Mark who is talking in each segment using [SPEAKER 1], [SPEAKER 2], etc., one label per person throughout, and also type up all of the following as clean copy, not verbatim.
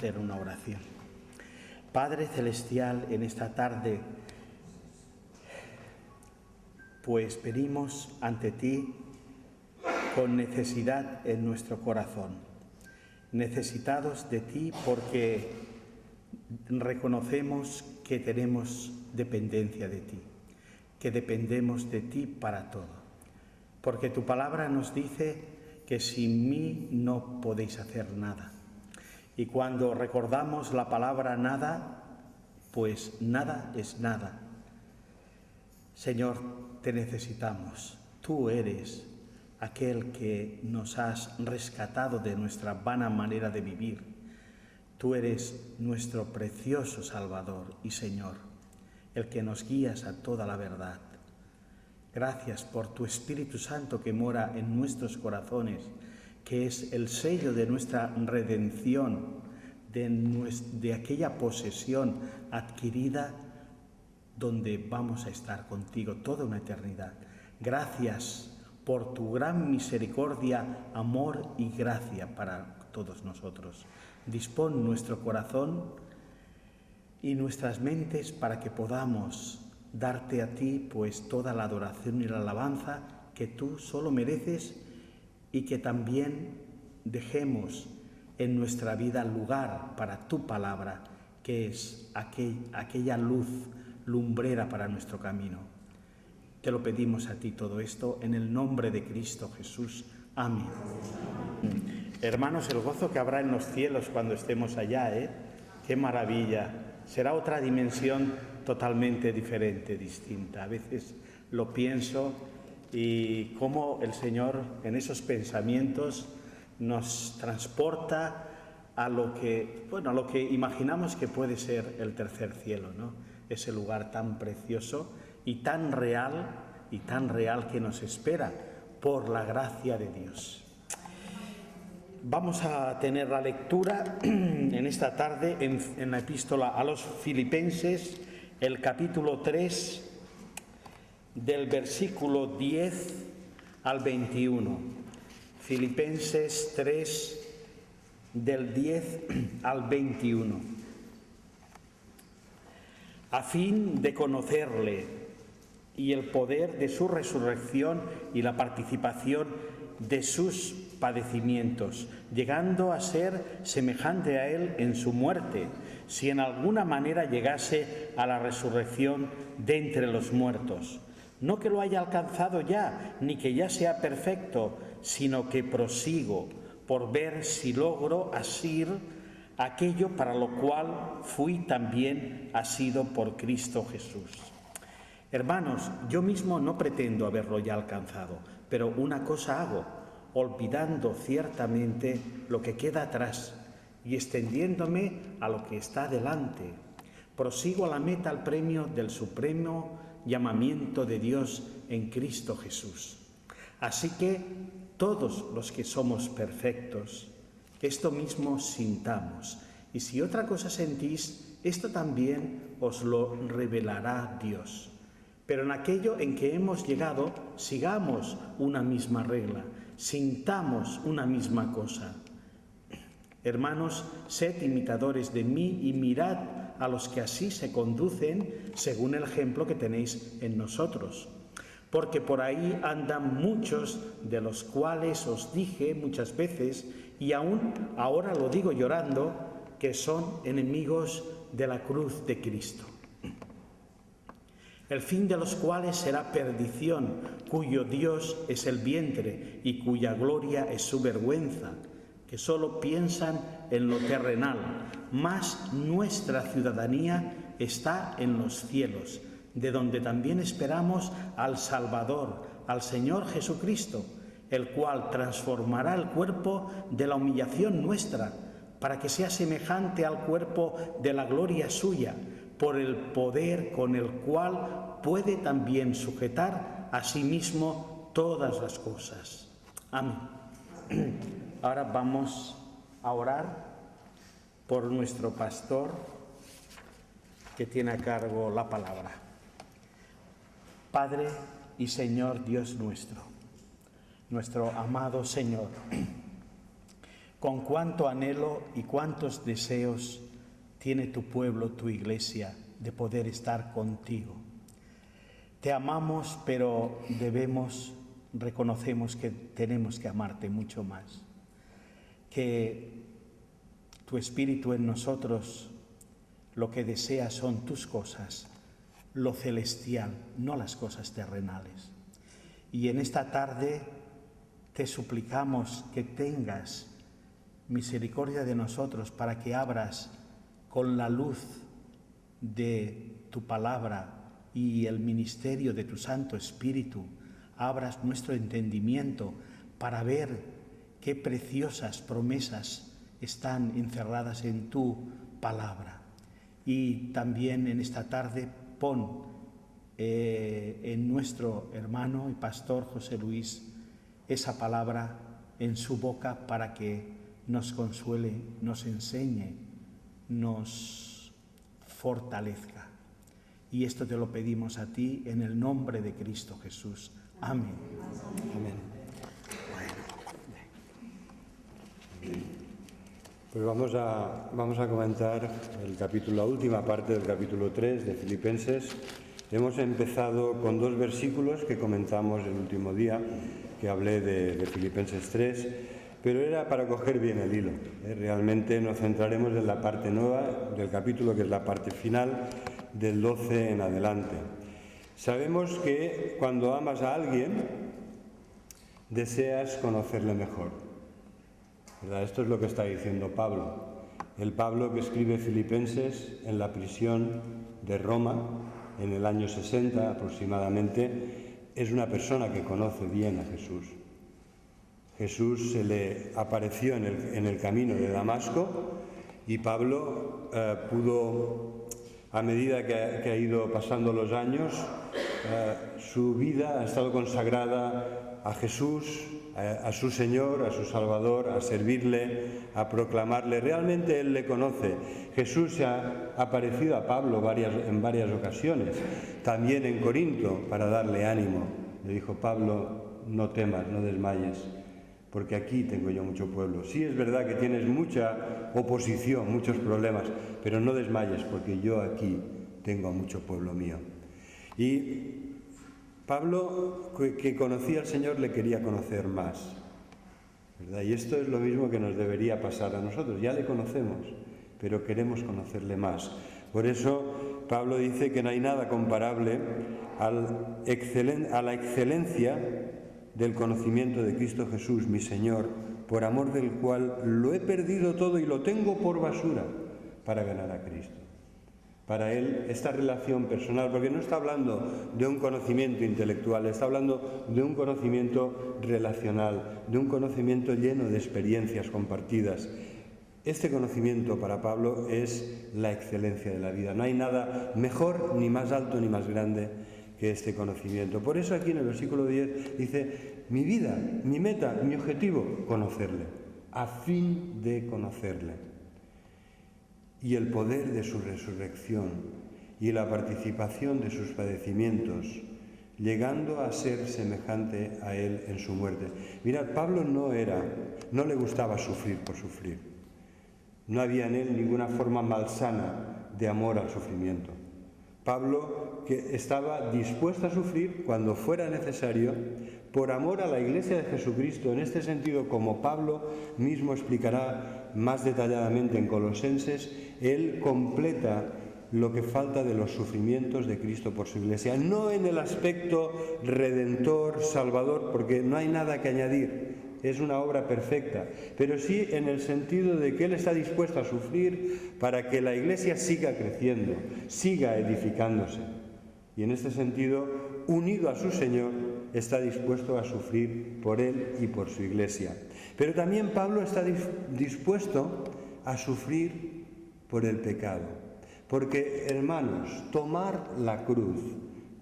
[SPEAKER 1] hacer una oración. Padre Celestial, en esta tarde, pues venimos ante ti con necesidad en nuestro corazón, necesitados de ti porque reconocemos que tenemos dependencia de ti, que dependemos de ti para todo, porque tu palabra nos dice que sin mí no podéis hacer nada. Y cuando recordamos la palabra nada, pues nada es nada. Señor, te necesitamos. Tú eres aquel que nos has rescatado de nuestra vana manera de vivir. Tú eres nuestro precioso Salvador y Señor, el que nos guías a toda la verdad. Gracias por tu Espíritu Santo que mora en nuestros corazones, que es el sello de nuestra redención, de aquella posesión adquirida donde vamos a estar contigo toda una eternidad. Gracias por tu gran misericordia, amor y gracia para todos nosotros. Dispón nuestro corazón y nuestras mentes para que podamos darte a ti pues toda la adoración y la alabanza que tú solo mereces, y que también dejemos en nuestra vida lugar para tu palabra, que es aquella luz lumbrera para nuestro camino. Te lo pedimos a ti todo esto en el nombre de Cristo Jesús. Amén. Hermanos, el gozo que habrá en los cielos cuando estemos allá, ¡qué maravilla! Será otra dimensión totalmente diferente, distinta. A veces lo pienso y cómo el Señor en esos pensamientos nos transporta a lo que imaginamos que puede ser el tercer cielo, ¿no? Ese lugar tan precioso y tan real que nos espera por la gracia de Dios. Vamos a tener la lectura en esta tarde en la epístola a los Filipenses, el capítulo 3, del versículo 10 al 21. Filipenses 3, del 10 al 21. A fin de conocerle y el poder de su resurrección y la participación de sus padecimientos, llegando a ser semejante a él en su muerte, si en alguna manera llegase a la resurrección de entre los muertos. No que lo haya alcanzado ya, ni que ya sea perfecto, sino que prosigo por ver si logro asir aquello para lo cual fui también asido por Cristo Jesús. Hermanos, yo mismo no pretendo haberlo ya alcanzado, pero una cosa hago, olvidando ciertamente lo que queda atrás y extendiéndome a lo que está delante. Prosigo a la meta, al premio del supremo llamamiento de Dios en Cristo Jesús. Así que todos los que somos perfectos, esto mismo sintamos, y si otra cosa sentís, esto también os lo revelará Dios. Pero en aquello en que hemos llegado, sigamos una misma regla, sintamos una misma cosa. Hermanos, sed imitadores de mí y mirad a los que así se conducen según el ejemplo que tenéis en nosotros. Porque por ahí andan muchos, de los cuales os dije muchas veces, y aún ahora lo digo llorando, que son enemigos de la cruz de Cristo. El fin de los cuales será perdición, cuyo Dios es el vientre y cuya gloria es su vergüenza, que solo piensan en lo terrenal, mas nuestra ciudadanía está en los cielos, de donde también esperamos al Salvador, al Señor Jesucristo, el cual transformará el cuerpo de la humillación nuestra, para que sea semejante al cuerpo de la gloria suya, por el poder con el cual puede también sujetar a sí mismo todas las cosas. Amén. Ahora vamos a orar por nuestro pastor que tiene a cargo la palabra. Padre y Señor Dios nuestro amado Señor, con cuánto anhelo y cuántos deseos tiene tu pueblo, tu iglesia, de poder estar contigo. Te amamos, pero reconocemos que tenemos que amarte mucho más. Que tu Espíritu en nosotros lo que desea son tus cosas, lo celestial, no las cosas terrenales. Y en esta tarde te suplicamos que tengas misericordia de nosotros para que abras con la luz de tu palabra y el ministerio de tu Santo Espíritu, abras nuestro entendimiento para ver qué preciosas promesas están encerradas en tu palabra. Y también en esta tarde pon en nuestro hermano y pastor José Luis esa palabra en su boca para que nos consuele, nos enseñe, nos fortalezca. Y esto te lo pedimos a ti en el nombre de Cristo Jesús. Amén. Amén.
[SPEAKER 2] Pues vamos a comentar la última parte del capítulo 3 de Filipenses. Hemos empezado con 2 versículos que comentamos el último día, que hablé de Filipenses 3, pero era para coger bien el hilo. Realmente nos centraremos en la parte nueva del capítulo, que es la parte final, del 12 en adelante. Sabemos que cuando amas a alguien, deseas conocerle mejor, ¿verdad? Esto es lo que está diciendo Pablo. El Pablo que escribe Filipenses en la prisión de Roma, en el año 60 aproximadamente, es una persona que conoce bien a Jesús. Jesús se le apareció en el camino de Damasco y Pablo pudo, a medida que ha ido pasando los años, su vida ha estado consagrada a Jesús, a su Señor, a su Salvador, a servirle, a proclamarle. Realmente él le conoce. Jesús se ha aparecido a Pablo en varias ocasiones, también en Corinto, para darle ánimo. Le dijo: Pablo, no temas, no desmayes, porque aquí tengo yo mucho pueblo. Sí, es verdad que tienes mucha oposición, muchos problemas, pero no desmayes, porque yo aquí tengo mucho pueblo mío. Y Pablo, que conocía al Señor, le quería conocer más, ¿verdad? Y esto es lo mismo que nos debería pasar a nosotros. Ya le conocemos, pero queremos conocerle más. Por eso Pablo dice que no hay nada comparable a la excelencia del conocimiento de Cristo Jesús, mi Señor, por amor del cual lo he perdido todo y lo tengo por basura para ganar a Cristo. Para él, esta relación personal, porque no está hablando de un conocimiento intelectual, está hablando de un conocimiento relacional, de un conocimiento lleno de experiencias compartidas. Este conocimiento para Pablo es la excelencia de la vida. No hay nada mejor, ni más alto, ni más grande que este conocimiento. Por eso aquí en el versículo 10 dice: mi vida, mi meta, mi objetivo, conocerle, a fin de conocerle. Y el poder de su resurrección y la participación de sus padecimientos, llegando a ser semejante a él en su muerte. Mirad, Pablo no le gustaba sufrir por sufrir. No había en él ninguna forma malsana de amor al sufrimiento. Pablo, que estaba dispuesto a sufrir cuando fuera necesario, por amor a la Iglesia de Jesucristo. En este sentido, como Pablo mismo explicará más detalladamente en Colosenses, él completa lo que falta de los sufrimientos de Cristo por su Iglesia. No en el aspecto redentor, salvador, porque no hay nada que añadir. Es una obra perfecta, pero sí en el sentido de que él está dispuesto a sufrir para que la Iglesia siga creciendo, siga edificándose. Y en este sentido, unido a su Señor, está dispuesto a sufrir por él y por su Iglesia. Pero también Pablo está dispuesto a sufrir por el pecado. Porque, hermanos, tomar la cruz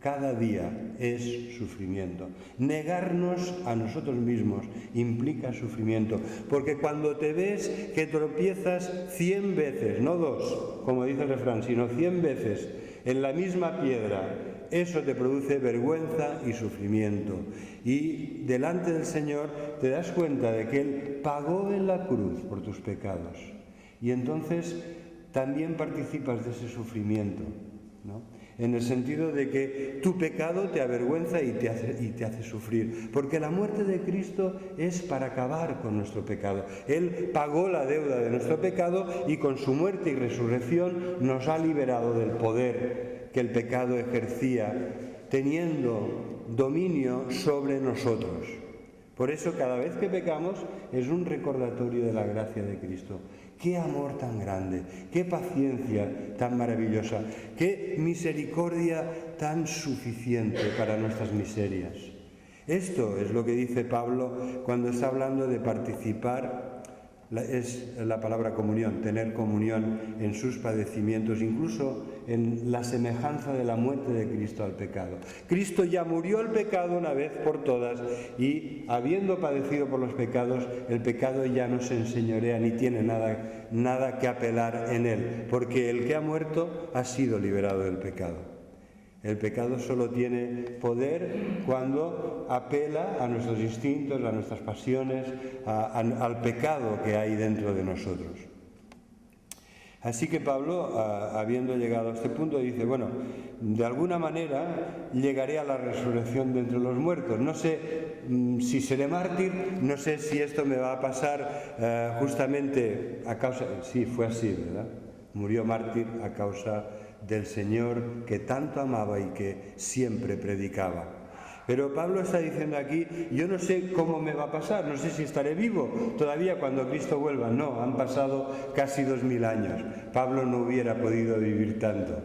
[SPEAKER 2] cada día es sufrimiento. Negarnos a nosotros mismos implica sufrimiento. Porque cuando te ves que tropiezas 100 veces, no 2, como dice el refrán, sino 100 veces en la misma piedra eso te produce vergüenza y sufrimiento. Y delante del Señor te das cuenta de que Él pagó en la cruz por tus pecados. Y entonces también participas de ese sufrimiento, ¿no? En el sentido de que tu pecado te avergüenza y te hace sufrir, porque la muerte de Cristo es para acabar con nuestro pecado. Él pagó la deuda de nuestro pecado y con su muerte y resurrección nos ha liberado del poder que el pecado ejercía, teniendo dominio sobre nosotros. Por eso cada vez que pecamos es un recordatorio de la gracia de Cristo. ¡Qué amor tan grande! ¡Qué paciencia tan maravillosa! ¡Qué misericordia tan suficiente para nuestras miserias! Esto es lo que dice Pablo cuando está hablando de participar, es la palabra comunión, tener comunión en sus padecimientos, incluso en la semejanza de la muerte de Cristo al pecado. Cristo ya murió el pecado una vez por todas y, habiendo padecido por los pecados, el pecado ya no se enseñorea ni tiene nada que apelar en él, porque el que ha muerto ha sido liberado del pecado. El pecado solo tiene poder cuando apela a nuestros instintos, a nuestras pasiones, al pecado que hay dentro de nosotros. Así que Pablo, habiendo llegado a este punto, dice, bueno, de alguna manera llegaré a la resurrección de entre los muertos. No sé si seré mártir, no sé si esto me va a pasar justamente a causa... Sí, fue así, ¿verdad? Murió mártir a causa del Señor que tanto amaba y que siempre predicaba. Pero Pablo está diciendo aquí, yo no sé cómo me va a pasar, no sé si estaré vivo todavía cuando Cristo vuelva. No, han pasado casi 2000 años. Pablo no hubiera podido vivir tanto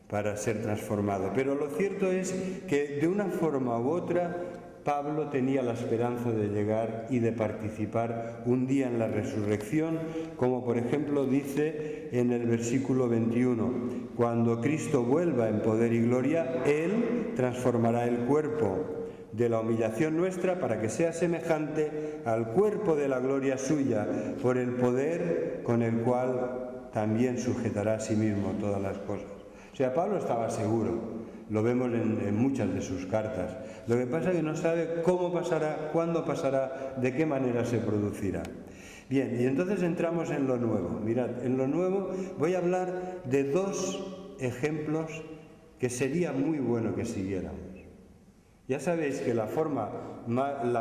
[SPEAKER 2] para ser transformado. Pero lo cierto es que de una forma u otra Pablo tenía la esperanza de llegar y de participar un día en la resurrección, como por ejemplo dice en el versículo 21, cuando Cristo vuelva en poder y gloria, Él transformará el cuerpo de la humillación nuestra para que sea semejante al cuerpo de la gloria suya, por el poder con el cual también sujetará a sí mismo todas las cosas. O sea, Pablo estaba seguro. Lo vemos en muchas de sus cartas. Lo que pasa es que no sabe cómo pasará, cuándo pasará, de qué manera se producirá. Bien, y entonces entramos en lo nuevo. Mirad, en lo nuevo voy a hablar de dos ejemplos que sería muy bueno que siguiéramos. Ya sabéis que la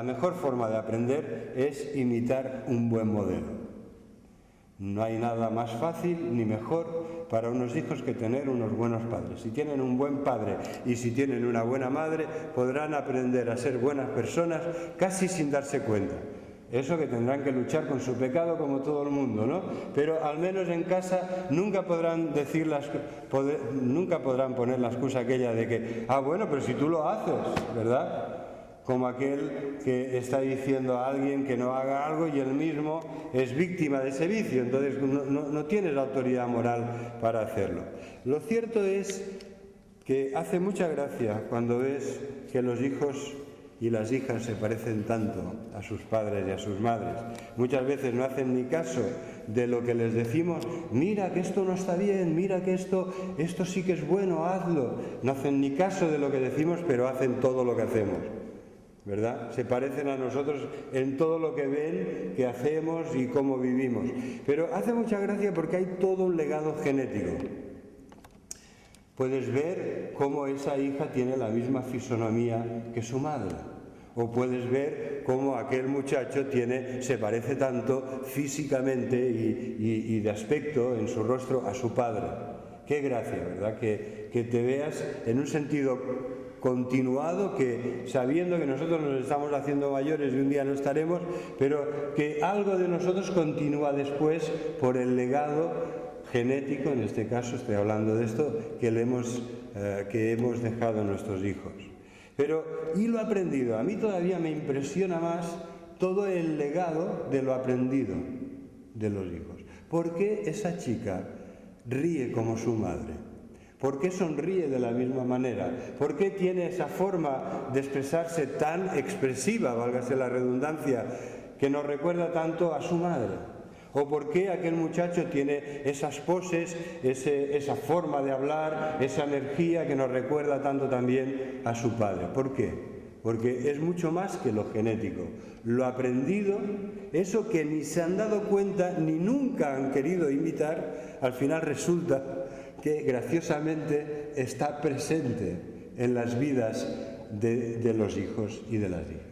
[SPEAKER 2] mejor forma de aprender es imitar un buen modelo. No hay nada más fácil ni mejor para unos hijos que tener unos buenos padres. Si tienen un buen padre y si tienen una buena madre, podrán aprender a ser buenas personas casi sin darse cuenta. Eso que tendrán que luchar con su pecado como todo el mundo, ¿no? Pero al menos en casa nunca podrán poner la excusa aquella de que, bueno, pero si tú lo haces, ¿verdad? Como aquel que está diciendo a alguien que no haga algo y él mismo es víctima de ese vicio, entonces no tienes la autoridad moral para hacerlo. Lo cierto es que hace mucha gracia cuando ves que los hijos y las hijas se parecen tanto a sus padres y a sus madres. Muchas veces no hacen ni caso de lo que les decimos, mira que esto no está bien, mira que esto sí que es bueno, hazlo. No hacen ni caso de lo que decimos, pero hacen todo lo que hacemos. ¿Verdad? Se parecen a nosotros en todo lo que ven, que hacemos y cómo vivimos. Pero hace mucha gracia porque hay todo un legado genético. Puedes ver cómo esa hija tiene la misma fisonomía que su madre. O puedes ver cómo aquel muchacho se parece tanto físicamente y de aspecto en su rostro a su padre. Qué gracia, ¿verdad? Que te veas en un sentido continuado, que sabiendo que nosotros nos estamos haciendo mayores y un día no estaremos, pero que algo de nosotros continúa después por el legado genético, en este caso estoy hablando de esto, que hemos dejado a nuestros hijos. Pero, y lo aprendido, a mí todavía me impresiona más todo el legado de lo aprendido de los hijos. ¿Por qué esa chica ríe como su madre? ¿Por qué sonríe de la misma manera? ¿Por qué tiene esa forma de expresarse tan expresiva, válgase la redundancia, que nos recuerda tanto a su madre? ¿O por qué aquel muchacho tiene esas poses, esa forma de hablar, esa energía que nos recuerda tanto también a su padre? ¿Por qué? Porque es mucho más que lo genético. Lo aprendido, eso que ni se han dado cuenta ni nunca han querido imitar, al final resulta que graciosamente está presente en las vidas de los hijos y de las hijas.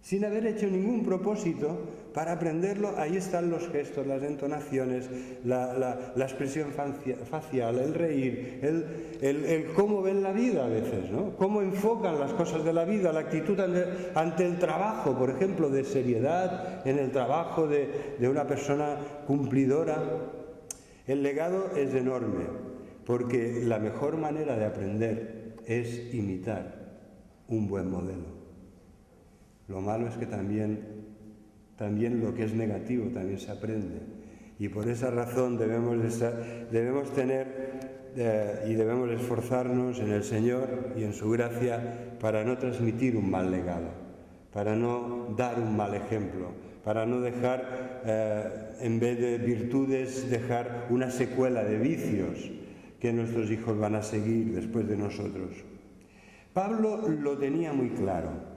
[SPEAKER 2] Sin haber hecho ningún propósito para aprenderlo, ahí están los gestos, las entonaciones, la expresión facial, el reír, el cómo ven la vida a veces, ¿no? Cómo enfocan las cosas de la vida, la actitud ante el trabajo, por ejemplo, de seriedad en el trabajo de una persona cumplidora. El legado es enorme, porque la mejor manera de aprender es imitar un buen modelo. Lo malo es que también lo que es negativo también se aprende. Y por esa razón debemos esforzarnos en el Señor y en su gracia para no transmitir un mal legado, para no dar un mal ejemplo, para no dejar, en vez de virtudes, dejar una secuela de vicios que nuestros hijos van a seguir después de nosotros. Pablo lo tenía muy claro.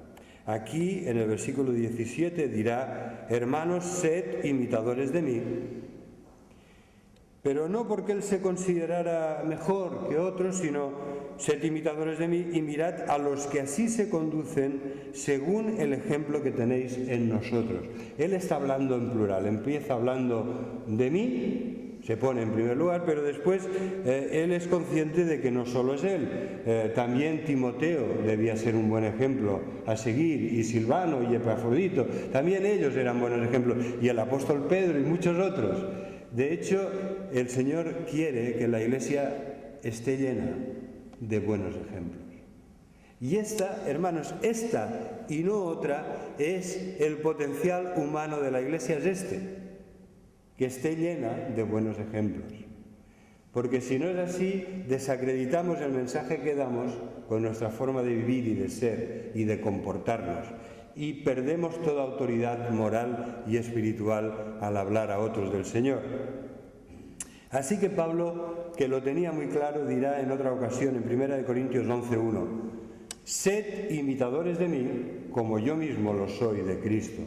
[SPEAKER 2] Aquí, en el versículo 17, dirá: hermanos, sed imitadores de mí. Pero no porque él se considerara mejor que otros, sino sed imitadores de mí y mirad a los que así se conducen según el ejemplo que tenéis en nosotros. Él está hablando en plural, empieza hablando de mí, se pone en primer lugar, pero después él es consciente de que no solo es él, también Timoteo debía ser un buen ejemplo a seguir, y Silvano y Epafrodito, también ellos eran buenos ejemplos, y el apóstol Pedro y muchos otros. De hecho, el Señor quiere que la Iglesia esté llena de buenos ejemplos. Y esta, hermanos, esta y no otra, es el potencial humano de la Iglesia, es que esté llena de buenos ejemplos. Porque si no es así, desacreditamos el mensaje que damos con nuestra forma de vivir y de ser y de comportarnos, y perdemos toda autoridad moral y espiritual al hablar a otros del Señor. Así que Pablo, que lo tenía muy claro, dirá en otra ocasión, en 1 Corintios 11:1: sed imitadores de mí, como yo mismo lo soy de Cristo.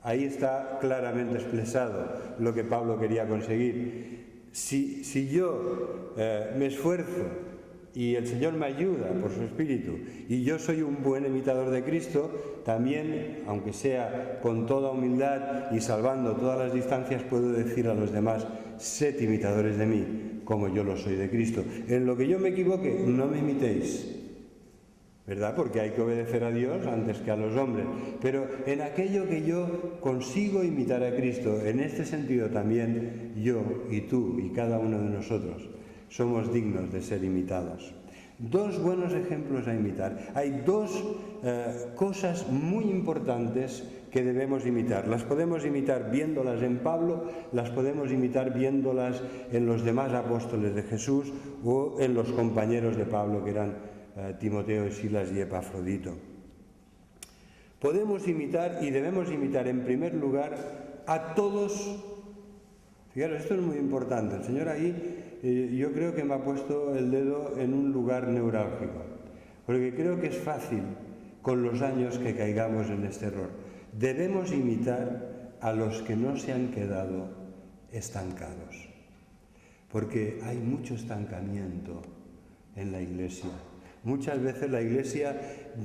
[SPEAKER 2] Ahí está claramente expresado lo que Pablo quería conseguir. Si yo me esfuerzo y el Señor me ayuda por su Espíritu y yo soy un buen imitador de Cristo, también, aunque sea con toda humildad y salvando todas las distancias, puedo decir a los demás: sed imitadores de mí, como yo lo soy de Cristo. En lo que yo me equivoque, no me imitéis, ¿verdad? Porque hay que obedecer a Dios antes que a los hombres. Pero en aquello que yo consigo imitar a Cristo, en este sentido también yo y tú y cada uno de nosotros somos dignos de ser imitados. Dos buenos ejemplos a imitar. Hay dos cosas muy importantes que debemos imitar. Las podemos imitar viéndolas en Pablo, las podemos imitar viéndolas en los demás apóstoles de Jesús o en los compañeros de Pablo, que eran Timoteo, Silas y Epafrodito. Podemos imitar y debemos imitar en primer lugar a todos. Fijaros, esto es muy importante. El Señor ahí yo creo que me ha puesto el dedo en un lugar neurálgico, porque creo que es fácil con los años que caigamos en este error. Debemos imitar a los que no se han quedado estancados, porque hay mucho estancamiento en la Iglesia. Muchas veces la Iglesia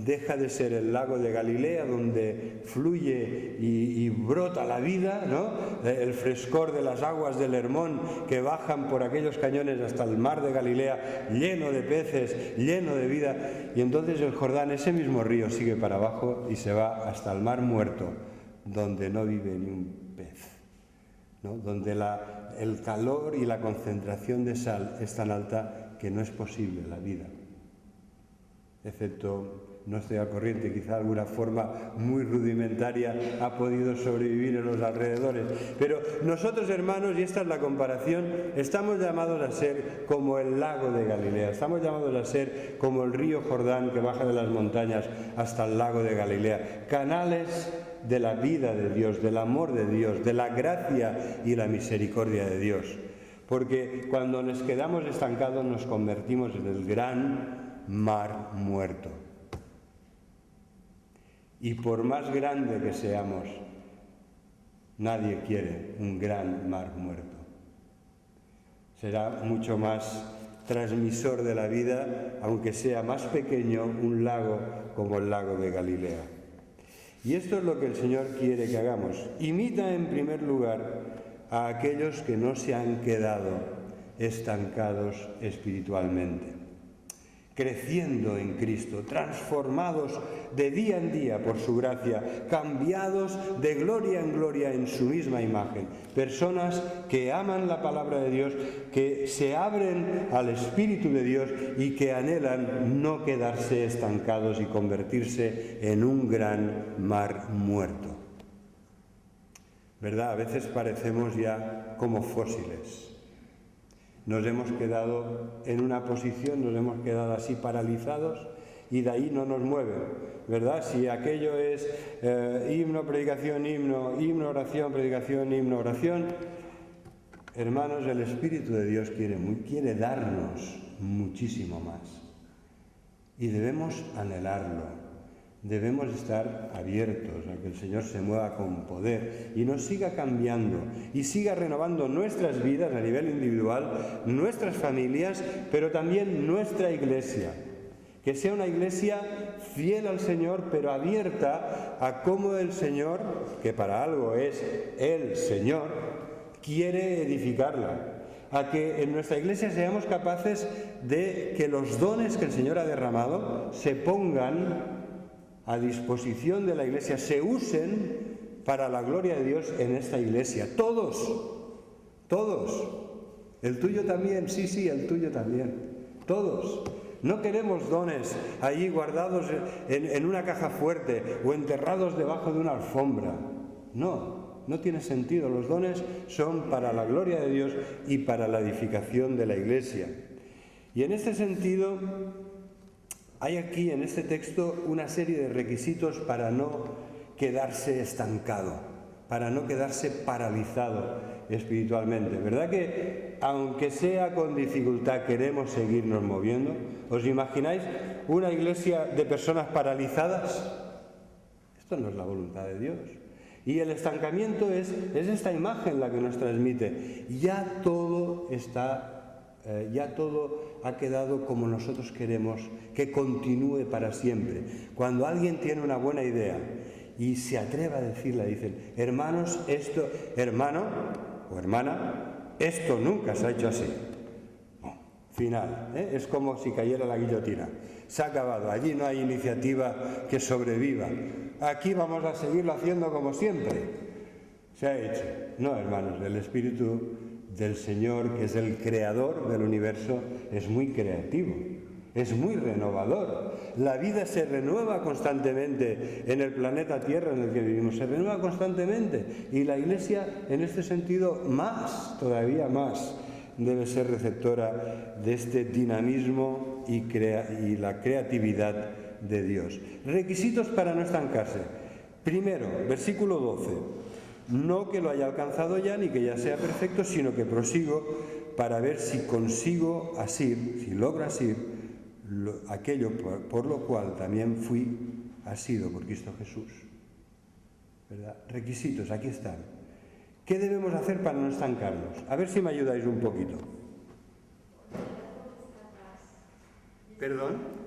[SPEAKER 2] deja de ser el lago de Galilea donde fluye y brota la vida, ¿no? El frescor de las aguas del Hermón que bajan por aquellos cañones hasta el mar de Galilea, lleno de peces, lleno de vida. Y entonces el Jordán, ese mismo río, sigue para abajo y se va hasta el mar muerto, donde no vive ni un pez, ¿no? Donde el calor y la concentración de sal es tan alta que no es posible la vida. Excepto, no estoy al corriente, quizá alguna forma muy rudimentaria ha podido sobrevivir en los alrededores. Pero nosotros, hermanos, y esta es la comparación, estamos llamados a ser como el lago de Galilea, estamos llamados a ser como el río Jordán que baja de las montañas hasta el lago de Galilea, canales de la vida de Dios, del amor de Dios, de la gracia y la misericordia de Dios. Porque cuando nos quedamos estancados nos convertimos en el gran mar muerto. Y por más grande que seamos, nadie quiere un gran mar muerto. Será mucho más transmisor de la vida, aunque sea más pequeño, un lago como el lago de Galilea. Y esto es lo que el Señor quiere que hagamos. Imita en primer lugar a aquellos que no se han quedado estancados espiritualmente, creciendo en Cristo, transformados de día en día por su gracia, cambiados de gloria en gloria en su misma imagen. Personas que aman la palabra de Dios, que se abren al Espíritu de Dios y que anhelan no quedarse estancados y convertirse en un gran mar muerto. ¿Verdad? A veces parecemos ya como fósiles. Nos hemos quedado en una posición, nos hemos quedado así paralizados y de ahí no nos mueven, ¿verdad? Si aquello es himno, predicación, himno, himno, oración, predicación, himno, oración, hermanos, el Espíritu de Dios quiere darnos muchísimo más y debemos anhelarlo. Debemos estar abiertos a que el Señor se mueva con poder y nos siga cambiando y siga renovando nuestras vidas a nivel individual, nuestras familias, pero también nuestra iglesia. Que sea una iglesia fiel al Señor, pero abierta a cómo el Señor, que para algo es el Señor, quiere edificarla. A que en nuestra iglesia seamos capaces de que los dones que el Señor ha derramado se pongan a disposición de la iglesia, se usen para la gloria de Dios en esta iglesia. Todos. El tuyo también, sí, el tuyo también. Todos. No queremos dones allí guardados en una caja fuerte o enterrados debajo de una alfombra. No tiene sentido. Los dones son para la gloria de Dios y para la edificación de la iglesia. Y en este sentido, hay aquí en este texto una serie de requisitos para no quedarse estancado, para no quedarse paralizado espiritualmente. ¿Verdad que aunque sea con dificultad queremos seguirnos moviendo? ¿Os imagináis una iglesia de personas paralizadas? Esto no es la voluntad de Dios. Y el estancamiento es esta imagen la que nos transmite. Ya todo ha quedado como nosotros queremos que continúe para siempre. Cuando alguien tiene una buena idea y se atreve a decirla, dicen, hermanos, hermano o hermana, esto nunca se ha hecho así. Final, es como si cayera la guillotina. Se ha acabado, allí no hay iniciativa que sobreviva. Aquí vamos a seguirlo haciendo como siempre. Se ha hecho. No, hermanos, el Espíritu del Señor, que es el creador del universo, es muy creativo, es muy renovador. La vida se renueva constantemente en el planeta Tierra en el que vivimos, se renueva constantemente. Y la Iglesia, en este sentido, todavía más, debe ser receptora de este dinamismo y la creatividad de Dios. Requisitos para no estancarse. Primero, versículo 12. No que lo haya alcanzado ya ni que ya sea perfecto, sino que prosigo para ver si consigo asir, si logro asir aquello por lo cual también fui asido por Cristo Jesús. ¿Verdad? Requisitos, aquí están. ¿Qué debemos hacer para no estancarnos? A ver si me ayudáis un poquito. ¿Perdón?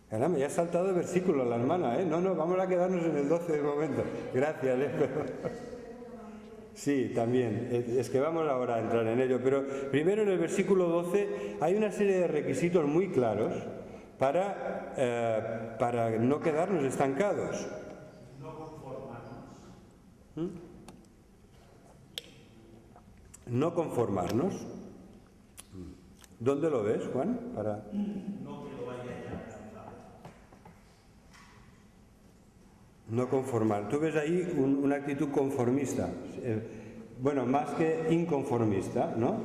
[SPEAKER 2] Caramba, ya ha saltado el versículo la hermana, ¿eh? No, vamos a quedarnos en el 12 de momento. Gracias, Sí, también. Es que vamos ahora a entrar en ello. Pero primero en el versículo 12 hay una serie de requisitos muy claros para no quedarnos estancados.
[SPEAKER 1] No conformarnos.
[SPEAKER 2] No conformarnos. ¿Dónde lo ves, Juan? No conformar. Tú ves ahí una actitud conformista, bueno, más que inconformista, ¿no?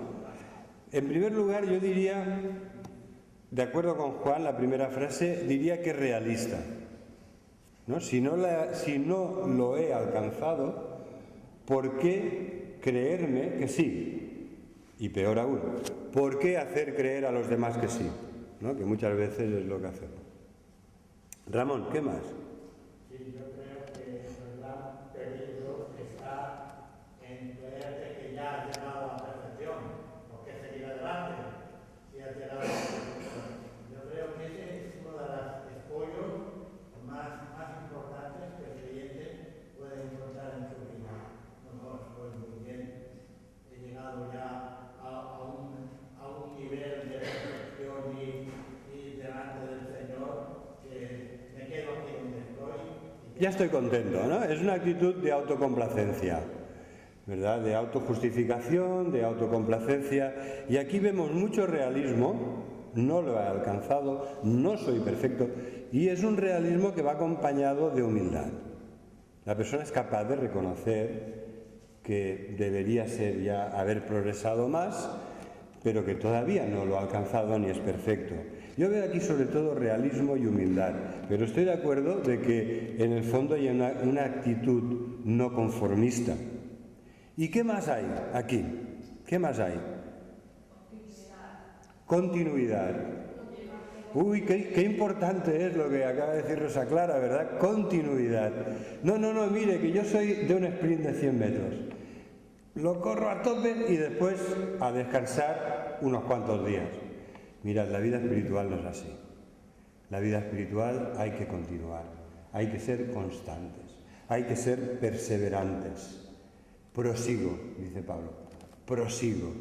[SPEAKER 2] En primer lugar, yo diría de acuerdo con Juan, la primera frase, diría que es realista, ¿no? Si no lo he alcanzado, ¿por qué creerme que sí? Y peor aún, ¿por qué hacer creer a los demás que sí? ¿No? Que muchas veces es lo que hacemos. Ramón, ¿qué más?
[SPEAKER 3] Sí, yo creo que el gran peligro está en creerte que ya has llegado a la perfección, porque seguir adelante si has llegado a la perfección. Yo creo que ese es uno de los escollos más importantes que el creyente puede encontrar en su vida. No, pues muy bien, he llegado ya a un nivel de perfección y delante del Señor que me quedo aquí donde estoy.
[SPEAKER 2] Ya estoy contento, ¿no? Es una actitud de autocomplacencia, ¿verdad? De autojustificación, de autocomplacencia. Y aquí vemos mucho realismo. No lo he alcanzado, no soy perfecto. Y es un realismo que va acompañado de humildad. La persona es capaz de reconocer que debería ser ya haber progresado más, pero que todavía no lo ha alcanzado ni es perfecto. Yo veo aquí sobre todo realismo y humildad, pero estoy de acuerdo de que en el fondo hay una actitud no conformista. ¿Y qué más hay aquí? ¿Qué más hay? Continuidad. Uy, qué importante es lo que acaba de decir Rosa Clara, ¿verdad? Continuidad. No, mire, que yo soy de un sprint de 100 metros. Lo corro a tope y después a descansar unos cuantos días. Mirad, la vida espiritual no es así. La vida espiritual hay que continuar, hay que ser constantes, hay que ser perseverantes. Prosigo, dice Pablo, prosigo.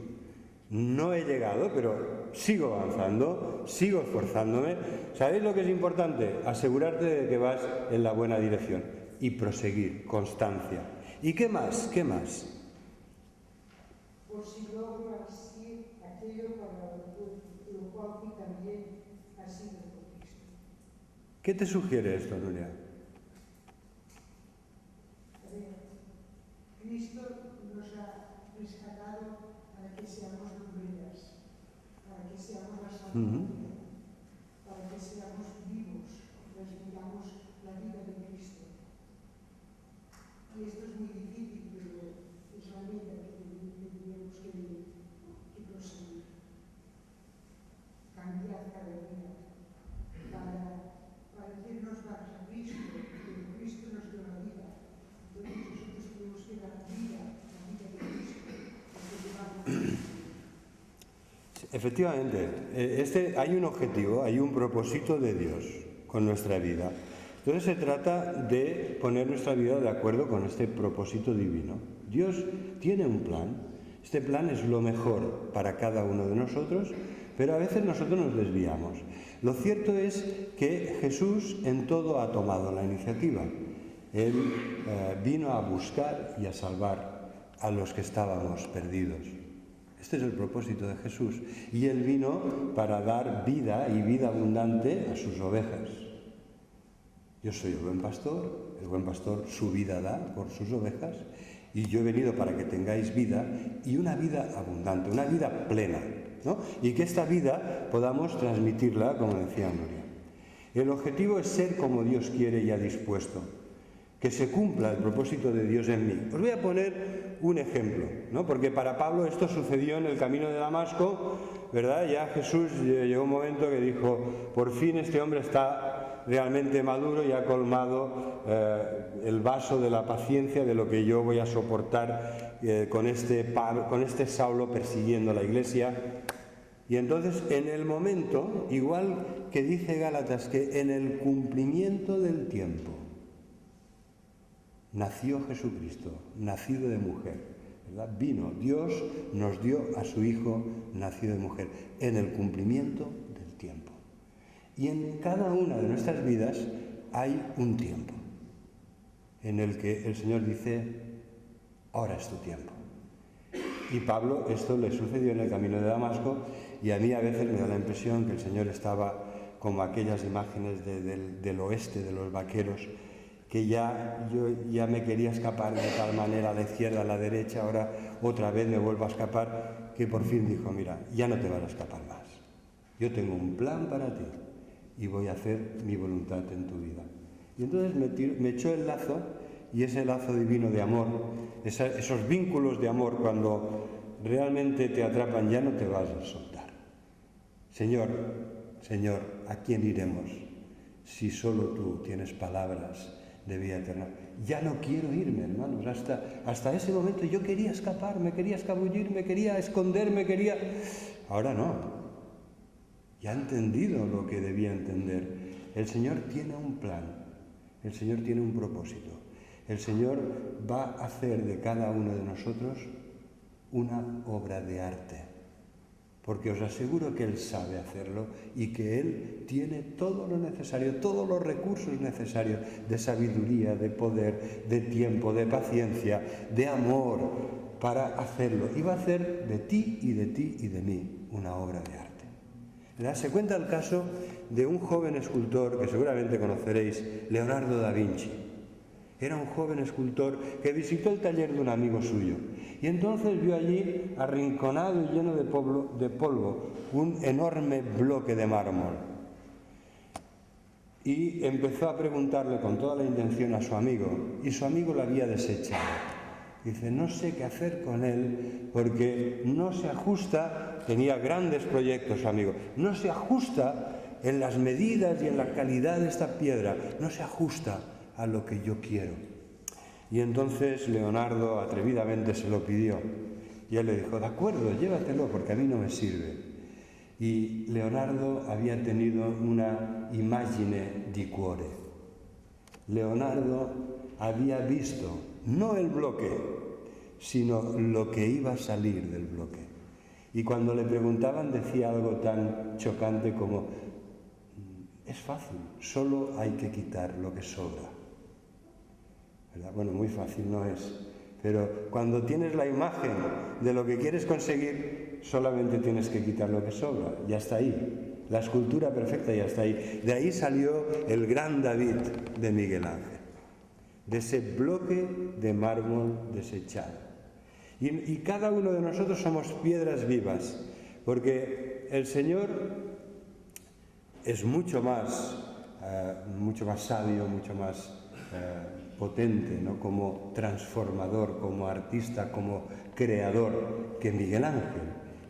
[SPEAKER 2] No he llegado, pero sigo avanzando, sigo esforzándome. ¿Sabéis lo que es importante? Asegurarte de que vas en la buena dirección y proseguir, constancia. ¿Y qué más? ¿Qué más?
[SPEAKER 4] Por si logro así aquello para lo cual tú también has sido por Cristo.
[SPEAKER 2] ¿Qué te sugiere esto, Nuria?
[SPEAKER 4] Cristo nos ha rescatado para que seamos lumbrinas, para que seamos la salvación, para que seamos vivos, respiramos la vida de Cristo. Y esto es muy difícil, pero es la vida que tenemos que proseguir. Cambiar cada día para parecernos más a Cristo, porque Cristo nos dio la vida. Entonces nosotros tenemos que dar vida, la vida de Cristo, porque llevamos.
[SPEAKER 2] Efectivamente, hay un objetivo, hay un propósito de Dios con nuestra vida. Entonces se trata de poner nuestra vida de acuerdo con este propósito divino. Dios tiene un plan. Este plan es lo mejor para cada uno de nosotros, pero a veces nosotros nos desviamos. Lo cierto es que Jesús en todo ha tomado la iniciativa. Él vino a buscar y a salvar a los que estábamos perdidos. Este es el propósito de Jesús. Y Él vino para dar vida y vida abundante a sus ovejas. Yo soy el buen pastor su vida da por sus ovejas, y yo he venido para que tengáis vida, y una vida abundante, una vida plena, ¿no? Y que esta vida podamos transmitirla, como decía Nuria. El objetivo es ser como Dios quiere y ha dispuesto, que se cumpla el propósito de Dios en mí. Os voy a poner un ejemplo, ¿no? Porque para Pablo esto sucedió en el camino de Damasco, ¿verdad? Ya Jesús llegó un momento que dijo, por fin este hombre está realmente maduro y ha colmado el vaso de la paciencia de lo que yo voy a soportar con este Saulo persiguiendo la iglesia. Y entonces en el momento, igual que dice Gálatas, que en el cumplimiento del tiempo nació Jesucristo, nacido de mujer, ¿verdad? Vino, Dios nos dio a su Hijo nacido de mujer, en el cumplimiento del tiempo. Y en cada una de nuestras vidas hay un tiempo en el que el Señor dice, ahora es tu tiempo. Y Pablo, esto le sucedió en el camino de Damasco, y a mí a veces me da la impresión que el Señor estaba como aquellas imágenes del oeste, de los vaqueros, que yo ya me quería escapar de tal manera a la izquierda, a la derecha, ahora otra vez me vuelvo a escapar, que por fin dijo, mira, ya no te vas a escapar más. Yo tengo un plan para ti y voy a hacer mi voluntad en tu vida. Y entonces me echó el lazo, y ese lazo divino de amor, esos vínculos de amor, cuando realmente te atrapan, ya no te vas a soltar. Señor, Señor, ¿a quién iremos si solo tú tienes palabras de vida eterna? Ya no quiero irme, hermanos. Hasta ese momento yo quería escaparme, quería escabullirme, quería esconderme, Ahora no. Ya he entendido lo que debía entender. El Señor tiene un plan. El Señor tiene un propósito. El Señor va a hacer de cada uno de nosotros una obra de arte. Porque os aseguro que Él sabe hacerlo y que Él tiene todo lo necesario, todos los recursos necesarios de sabiduría, de poder, de tiempo, de paciencia, de amor para hacerlo. Y va a hacer de ti y de mí una obra de arte. ¿Verdad? Se cuenta el caso de un joven escultor que seguramente conoceréis, Leonardo da Vinci. Era un joven escultor que visitó el taller de un amigo suyo y entonces vio allí, arrinconado y lleno de polvo, un enorme bloque de mármol. Y empezó a preguntarle con toda la intención a su amigo, y su amigo lo había desechado. Dice, no sé qué hacer con él porque no se ajusta, tenía grandes proyectos, amigo, no se ajusta en las medidas y en la calidad de esta piedra, no se ajusta a lo que yo quiero. Y entonces Leonardo atrevidamente se lo pidió y él le dijo, de acuerdo, llévatelo porque a mí no me sirve. Y Leonardo había tenido una immagine di cuore. Leonardo había visto no el bloque, sino lo que iba a salir del bloque. Y cuando le preguntaban decía algo tan chocante como, es fácil, solo hay que quitar lo que sobra. ¿Verdad? Bueno, muy fácil no es, pero cuando tienes la imagen de lo que quieres conseguir, solamente tienes que quitar lo que sobra, ya está ahí, la escultura perfecta ya está ahí. De ahí salió el gran David de Miguel Ángel, de ese bloque de mármol desechado. Y cada uno de nosotros somos piedras vivas, porque el Señor es mucho más sabio, mucho más potente, ¿no? Como transformador, como artista, como creador que Miguel Ángel,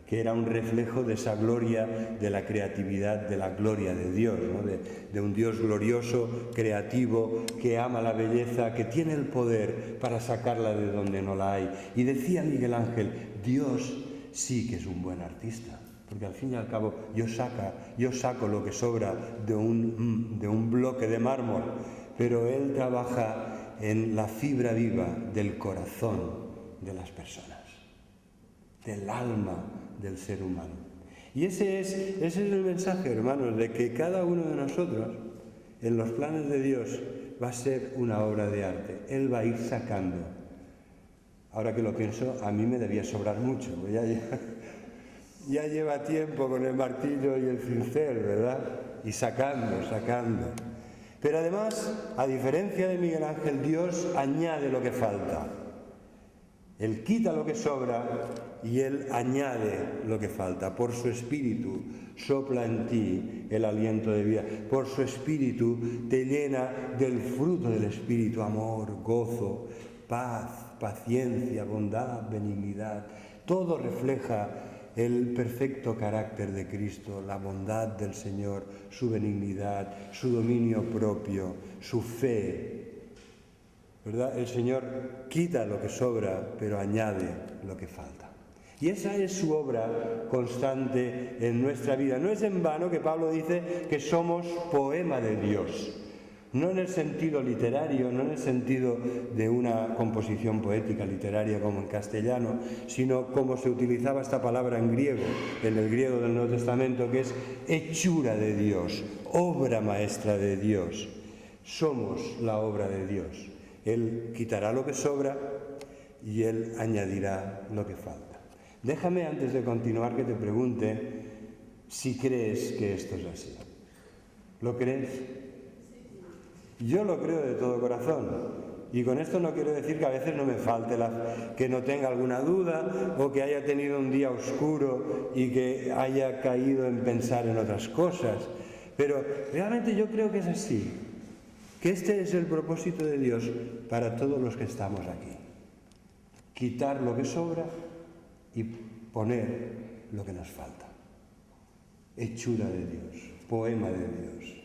[SPEAKER 2] que era un reflejo de esa gloria, de la creatividad, de la gloria de Dios, ¿no? de un Dios glorioso, creativo, que ama la belleza, que tiene el poder para sacarla de donde no la hay. Y decía Miguel Ángel, Dios sí que es un buen artista, porque al fin y al cabo yo saco lo que sobra de un bloque de mármol, pero Él trabaja en la fibra viva del corazón de las personas, del alma del ser humano. Y ese es el mensaje, hermanos, de que cada uno de nosotros, en los planes de Dios, va a ser una obra de arte. Él va a ir sacando. Ahora que lo pienso, a mí me debía sobrar mucho. Ya lleva tiempo con el martillo y el cincel, ¿verdad? Y sacando. Pero además, a diferencia de Miguel Ángel, Dios añade lo que falta. Él quita lo que sobra y Él añade lo que falta. Por su Espíritu sopla en ti el aliento de vida. Por su Espíritu te llena del fruto del Espíritu, amor, gozo, paz, paciencia, bondad, benignidad. Todo refleja el perfecto carácter de Cristo, la bondad del Señor, su benignidad, su dominio propio, su fe. ¿Verdad? El Señor quita lo que sobra, pero añade lo que falta. Y esa es su obra constante en nuestra vida. No es en vano que Pablo dice que somos poema de Dios. No en el sentido literario, no en el sentido de una composición poética literaria como en castellano, sino como se utilizaba esta palabra en griego, en el griego del Nuevo Testamento, que es hechura de Dios, obra maestra de Dios. Somos la obra de Dios. Él quitará lo que sobra y Él añadirá lo que falta. Déjame, antes de continuar, que te pregunte si crees que esto es así. ¿Lo crees? Yo lo creo de todo corazón. Y con esto no quiero decir que a veces no me falte, que no tenga alguna duda o que haya tenido un día oscuro y que haya caído en pensar en otras cosas. Pero realmente yo creo que es así, que este es el propósito de Dios para todos los que estamos aquí. Quitar lo que sobra y poner lo que nos falta. Hechura de Dios, poema de Dios.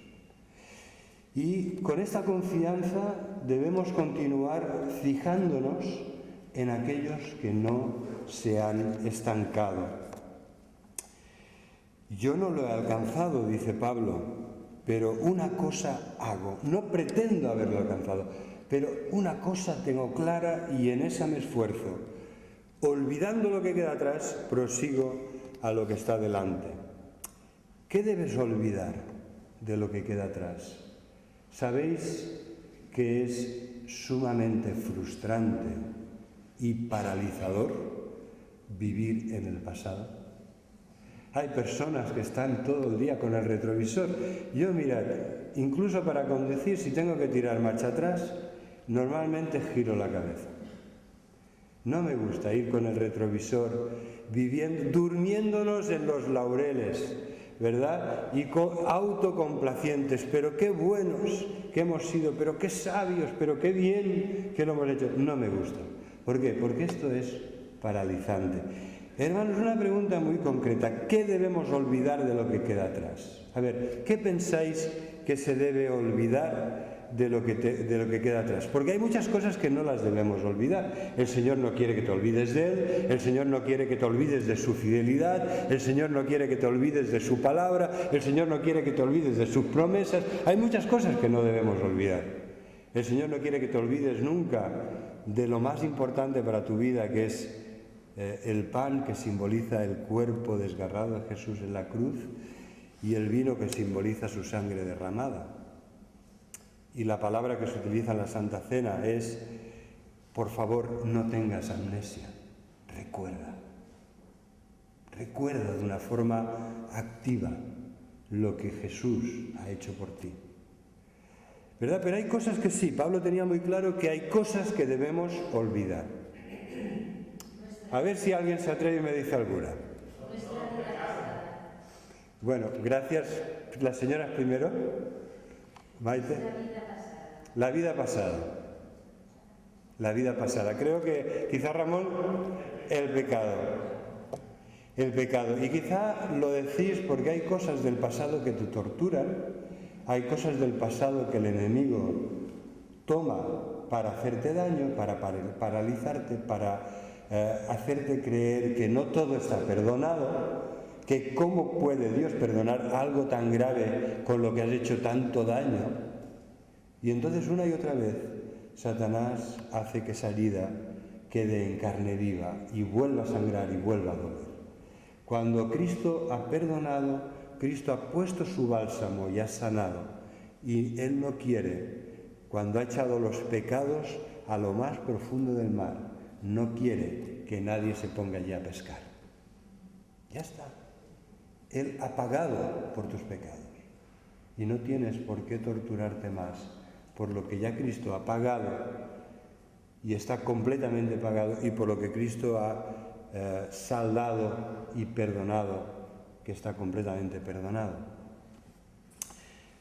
[SPEAKER 2] Y con esta confianza debemos continuar fijándonos en aquellos que no se han estancado. Yo no lo he alcanzado, dice Pablo, pero una cosa hago. No pretendo haberlo alcanzado, pero una cosa tengo clara y en esa me esfuerzo. Olvidando lo que queda atrás, prosigo a lo que está delante. ¿Qué debes olvidar de lo que queda atrás? ¿Sabéis que es sumamente frustrante y paralizador vivir en el pasado? Hay personas que están todo el día con el retrovisor. Yo, mirad, incluso para conducir, si tengo que tirar marcha atrás, normalmente giro la cabeza. No me gusta ir con el retrovisor, durmiéndonos en los laureles, ¿verdad? Y autocomplacientes, pero qué buenos que hemos sido, pero qué sabios, pero qué bien que lo hemos hecho. No me gusta. ¿Por qué? Porque esto es paralizante. Hermanos, una pregunta muy concreta. ¿Qué debemos olvidar de lo que queda atrás? A ver, ¿qué pensáis que se debe olvidar de lo que queda atrás? Porque hay muchas cosas que no las debemos olvidar. El Señor no quiere que te olvides de Él, el Señor no quiere que te olvides de su fidelidad, el Señor no quiere que te olvides de su palabra, el Señor no quiere que te olvides de sus promesas. Hay muchas cosas que no debemos olvidar. El Señor no quiere que te olvides nunca de lo más importante para tu vida, que es el pan que simboliza el cuerpo desgarrado de Jesús en la cruz y el vino que simboliza su sangre derramada. Y la palabra que se utiliza en la Santa Cena es, por favor, no tengas amnesia, recuerda. Recuerda de una forma activa lo que Jesús ha hecho por ti. ¿Verdad? Pero hay cosas que sí, Pablo tenía muy claro que hay cosas que debemos olvidar. A ver si alguien se atreve y me dice alguna. Bueno, gracias. Las señoras primero. Maite. La vida pasada. La vida pasada. Creo que quizá, Ramón, el pecado. El pecado. Y quizá lo decís porque hay cosas del pasado que te torturan, hay cosas del pasado que el enemigo toma para hacerte daño, para paralizarte, para hacerte creer que no todo está perdonado, que cómo puede Dios perdonar algo tan grave con lo que has hecho tanto daño. Y entonces una y otra vez Satanás hace que esa herida quede en carne viva y vuelva a sangrar y vuelva a doler. Cuando Cristo ha perdonado, Cristo ha puesto su bálsamo y ha sanado, y Él no quiere, cuando ha echado los pecados a lo más profundo del mar, no quiere que nadie se ponga allí a pescar. Ya está. Él ha pagado por tus pecados y no tienes por qué torturarte más por lo que ya Cristo ha pagado y está completamente pagado, y por lo que Cristo ha saldado y perdonado, que está completamente perdonado.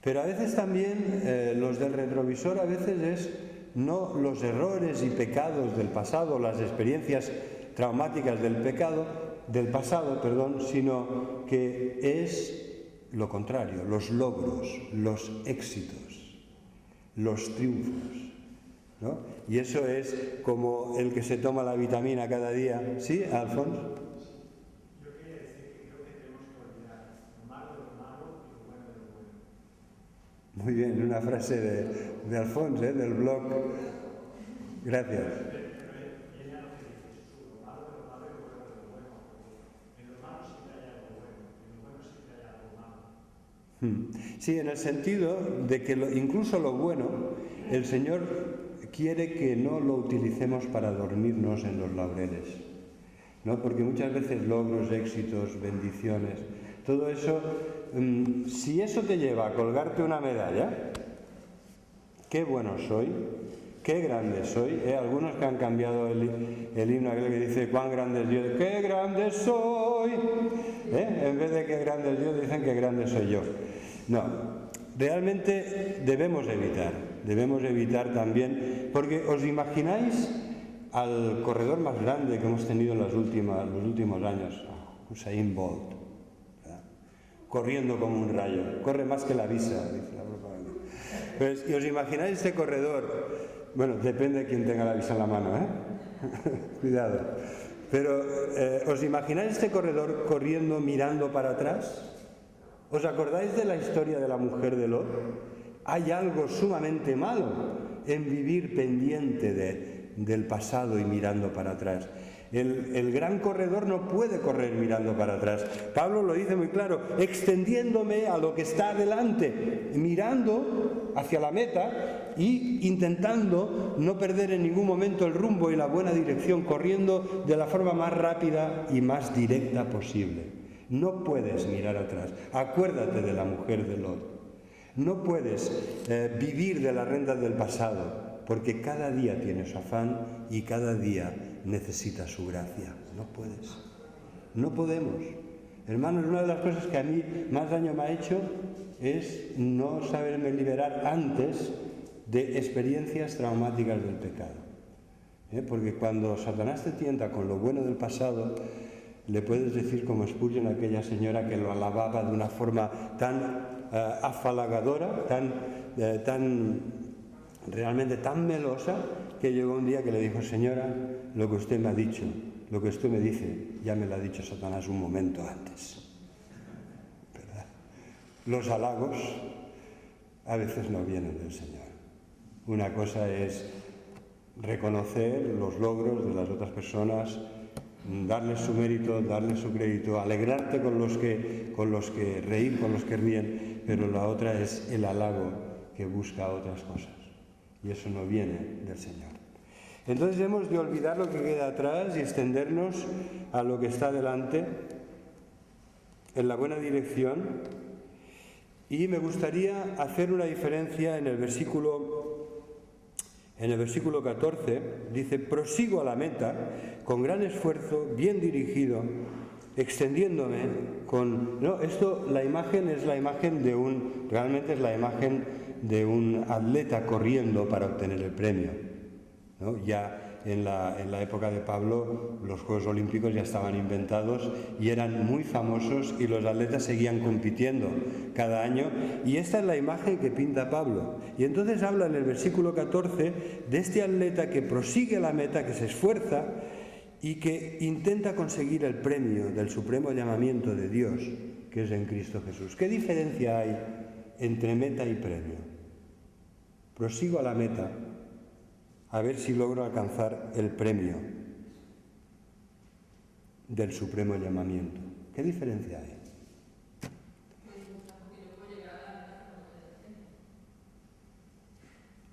[SPEAKER 2] Pero a veces también los del retrovisor, a veces es no los errores y pecados del pasado, las experiencias traumáticas del pasado, sino que es lo contrario, los logros, los éxitos, los triunfos, ¿no? Y eso es como el que se toma la vitamina cada día. ¿Sí, Alfonso?
[SPEAKER 3] Yo quería decir que creo que tenemos que olvidar lo malo de lo malo y lo bueno de lo bueno.
[SPEAKER 2] Muy bien, una frase de Alfonso, del blog. Gracias. Sí, en el sentido de que incluso lo bueno, el Señor quiere que no lo utilicemos para dormirnos en los laureles, ¿no? Porque muchas veces logros, éxitos, bendiciones, todo eso, si eso te lleva a colgarte una medalla, qué bueno soy, qué grande soy. Algunos que han cambiado el himno aquel que dice cuán grande es Dios, qué grande soy. En vez de qué grande es Dios dicen qué grande soy yo. No, realmente debemos evitar también, porque os imagináis al corredor más grande que hemos tenido en los últimos años, Usain Bolt, ¿verdad? Corriendo como un rayo, corre más que la visa, dice la propaganda. Pues, y os imagináis este corredor, bueno, depende de quién tenga la visa en la mano, cuidado, pero os imagináis este corredor corriendo mirando para atrás. ¿Os acordáis de la historia de la mujer de Lot? Hay algo sumamente malo en vivir pendiente del pasado y mirando para atrás. El gran corredor no puede correr mirando para atrás. Pablo lo dice muy claro, extendiéndome a lo que está adelante, mirando hacia la meta y intentando no perder en ningún momento el rumbo y la buena dirección, corriendo de la forma más rápida y más directa posible. No puedes mirar atrás. Acuérdate de la mujer de Lot. No puedes vivir de las rentas del pasado, porque cada día tiene su afán y cada día necesita su gracia. No puedes. No podemos. Hermanos, una de las cosas que a mí más daño me ha hecho es no saberme liberar antes de experiencias traumáticas del pecado. Porque cuando Satanás te tienta con lo bueno del pasado, le puedes decir como Spurgeon a aquella señora que lo alababa de una forma tan afalagadora, realmente tan melosa, que llegó un día que le dijo: señora, lo que usted me ha dicho, lo que usted me dice, ya me lo ha dicho Satanás un momento antes. ¿Verdad? Los halagos a veces no vienen del Señor. Una cosa es reconocer los logros de las otras personas, darles su mérito, darles su crédito, alegrarte con los que reír, con los que ríen, pero la otra es el halago que busca otras cosas, y eso no viene del Señor. Entonces hemos de olvidar lo que queda atrás y extendernos a lo que está delante, en la buena dirección. Y me gustaría hacer una diferencia en el versículo 14, dice: prosigo a la meta con gran esfuerzo, bien dirigido, extendiéndome con... No, esto, la imagen es la imagen realmente es la imagen de un atleta corriendo para obtener el premio, ¿no? Ya en la época de Pablo los Juegos Olímpicos ya estaban inventados y eran muy famosos, y los atletas seguían compitiendo cada año, y esta es la imagen que pinta Pablo. Y entonces habla en el versículo 14 de este atleta que prosigue la meta, que se esfuerza y que intenta conseguir el premio del supremo llamamiento de Dios, que es en Cristo Jesús. ¿Qué diferencia hay entre meta y premio? Prosigo a la meta a ver si logro alcanzar el premio del supremo llamamiento. ¿Qué diferencia hay?